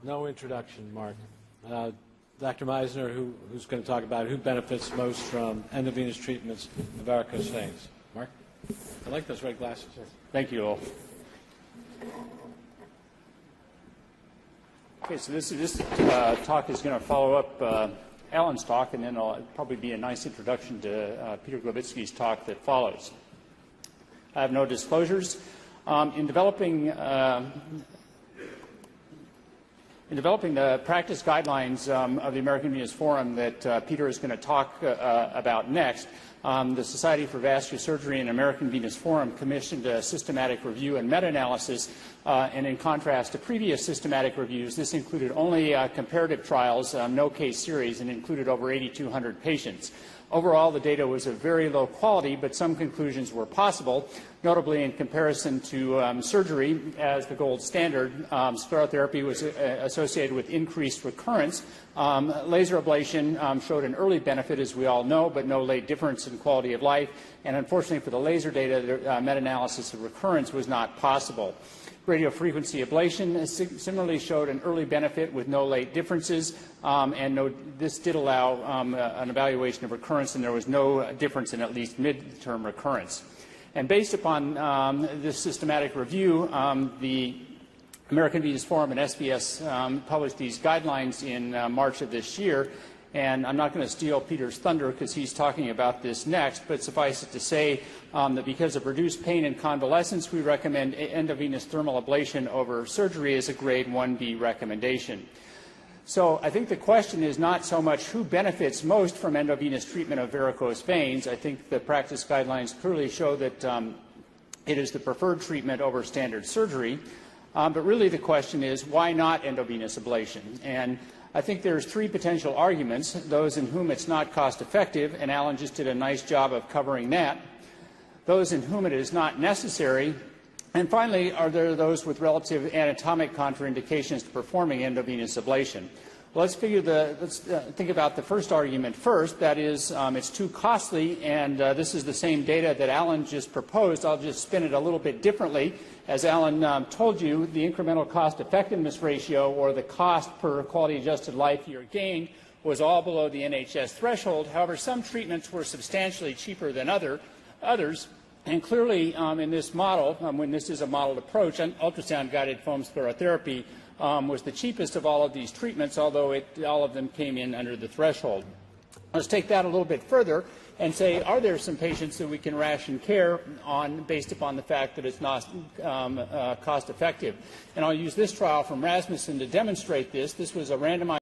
No introduction, Mark. Dr. Meissner, who's going to talk about who benefits most from endovenous treatments of varicose veins. Mark? I like those red glasses. Thank you all. Okay, so this talk is going to follow up Alan's talk, and then it'll probably be a nice introduction to Peter Glowicki's talk that follows. I have no disclosures. In developing the practice guidelines of the American Venous Forum that Peter is going to talk about next, the Society for Vascular Surgery and American Venous Forum commissioned a systematic review and meta-analysis, and in contrast to previous systematic reviews, this included only comparative trials, no case series, and included over 8,200 patients. Overall, the data was of very low quality, but some conclusions were possible, notably in comparison to surgery as the gold standard. Sclerotherapy was associated with increased recurrence. Laser ablation showed an early benefit, as we all know, but no late difference in quality of life. And unfortunately for the laser data, the meta-analysis of recurrence was not possible. Radiofrequency ablation similarly showed an early benefit with no late differences, and this did allow an evaluation of recurrence, and there was no difference in at least mid-term recurrence. And based upon this systematic review, the American Venous Forum and SBS published these guidelines in March of this year. And I'm not going to steal Peter's thunder because he's talking about this next, but suffice it to say that because of reduced pain and convalescence, we recommend endovenous thermal ablation over surgery as a grade 1B recommendation. So I think the question is not so much who benefits most from endovenous treatment of varicose veins. I think the practice guidelines clearly show that it is the preferred treatment over standard surgery. But really the question is, why not endovenous ablation? And I think there's three potential arguments: those in whom it's not cost effective, and Alan just did a nice job of covering that; those in whom it is not necessary; and finally, are there those with relative anatomic contraindications to performing endovenous ablation? Well, let's think about the first argument first. That is, it's too costly, and this is the same data that Alan just proposed. I'll just spin it a little bit differently. As Alan told you, the incremental cost-effectiveness ratio, or the cost per quality-adjusted life year gained, was all below the NHS threshold. However, some treatments were substantially cheaper than others. And clearly, in this model, when this is a modeled approach, ultrasound-guided foam sclerotherapy was the cheapest of all of these treatments, although all of them came in under the threshold. Let's take that a little bit further and say, are there some patients that we can ration care on based upon the fact that it's not cost effective? And I'll use this trial from Rasmussen to demonstrate this. This was a randomized